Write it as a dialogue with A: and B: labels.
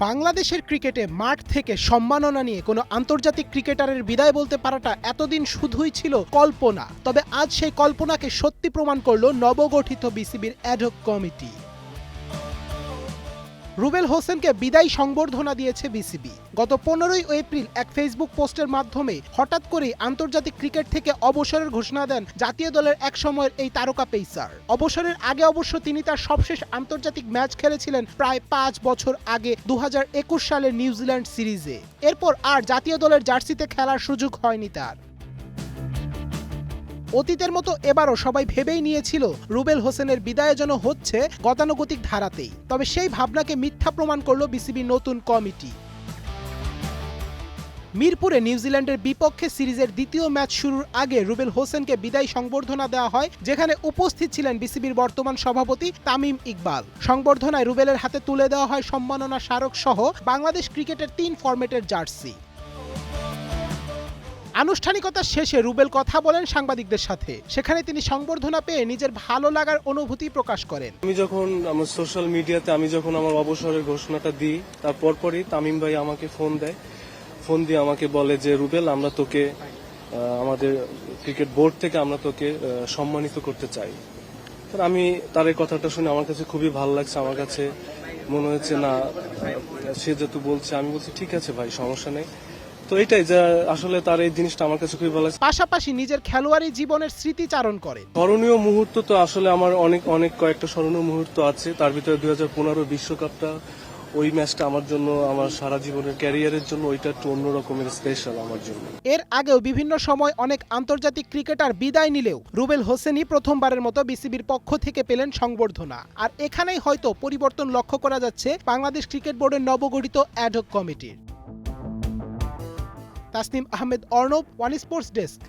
A: বাংলাদেশের ক্রিকেটে মাঠ থেকে সম্মাননা নিয়ে কোনো আন্তর্জাতিক ক্রিকেটারের বিদায় বলতে পারাটা এতদিন শুধুই ছিল কল্পনা। তবে আজ সেই কল্পনাকে সত্যি প্রমাণ করল নবগঠিত বিসিবির অ্যাডহক কমিটি। রুবেল হোসেনকে বিদায়ী সংবর্ধনা দিয়েছে বিসিবি। গত 15ই এপ্রিল এক ফেসবুক পোস্টের মাধ্যমে হঠাৎ করেই আন্তর্জাতিক ক্রিকেট থেকে অবসরের ঘোষণা দেন জাতীয় দলের এক সময়ের এই তারকা পেসার। অবসরের আগে অবশ্য তিনি তার সবশেষ আন্তর্জাতিক ম্যাচ খেলেছিলেন প্রায় 5 বছর আগে 2021 সালের নিউজিল্যান্ড সিরিজে। এরপর আর জাতীয় দলের জার্সিতে খেলার সুযোগ হয়নি তার। অতীতের মতো এবারও সবাই ভেবেই নিয়েছিল রুবেল হোসেনের বিদায় যেন হচ্ছে গতানুগতিক ধারাতেই। তবে সেই ভাবনাকে মিথ্যা প্রমাণ করল বিসিবির নতুন কমিটি। মিরপুরে নিউজিল্যান্ডের বিপক্ষে সিরিজের দ্বিতীয় ম্যাচ শুরুর আগে রুবেল হোসেনকে বিদায়ী সংবর্ধনা দেওয়া হয়, যেখানে উপস্থিত ছিলেন বিসিবির বর্তমান সভাপতি তামিম ইকবাল। সংবর্ধনায় রুবেলের হাতে তুলে দেওয়া হয় সম্মাননা স্মারক সহ বাংলাদেশ ক্রিকেটের 3 ফরম্যাটের জার্সি। আনুষ্ঠানিকতা শেষে রুবেল কথা বলেন সাংবাদিকদের সাথে। সেখানে তিনি সংবর্ধনা পেয়ে নিজের ভালো লাগার অনুভূতি প্রকাশ করেন।
B: আমি যখন আমার সোশ্যাল মিডিয়াতে আমার অবসরের ঘোষণাটা দিই, তার পরপরই তামিম ভাই আমাকে ফোন দিয়ে আমাকে বলে যে রুবেল, আমরা তোকে আমাদের ক্রিকেট বোর্ড থেকে আমরা তোকে সম্মানিত করতে চাই। আমি তার এই কথাটা শুনে আমার কাছে খুবই ভালো লাগছে। আমার কাছে মনে হচ্ছে না, সে যেহেতু বলছে, আমি বলছি ঠিক আছে ভাই, সমস্যা নেই। তো এটাই যে আসলে তার এই জিনিসটা আমার কাছে খুবই ভালো লাগছে।
A: পাশাপাশি নিজের খেলোয়াড়ি জীবনের স্মৃতিচারণ করেন।
B: স্মরণীয় মুহূর্ত তো আসলে আমার অনেক কয়েকটা স্মরণীয় মুহূর্ত আছে। তার ভিতরে 2015 বিশ্বকাপটা, ওই ম্যাচটা আমার জন্য, আমার সারা জীবনের ক্যারিয়ারের জন্য ওইটা একটু অন্য রকমের স্পেশাল আমার জন্য।
A: এর আগেও বিভিন্ন সময় অনেক আন্তর্জাতিক ক্রিকেটার বিদায় নিলেও রুবেল হোসেনই প্রথমবারের মতো বিসিবির পক্ষ থেকে পেলেন সংবর্ধনা। আর এখানেই হয়তো পরিবর্তন লক্ষ্য করা যাচ্ছে বাংলাদেশ ক্রিকেট বোর্ডের নবগঠিত অ্যাডহক কমিটির। Tasnim Ahmed Arnab, one sports desk.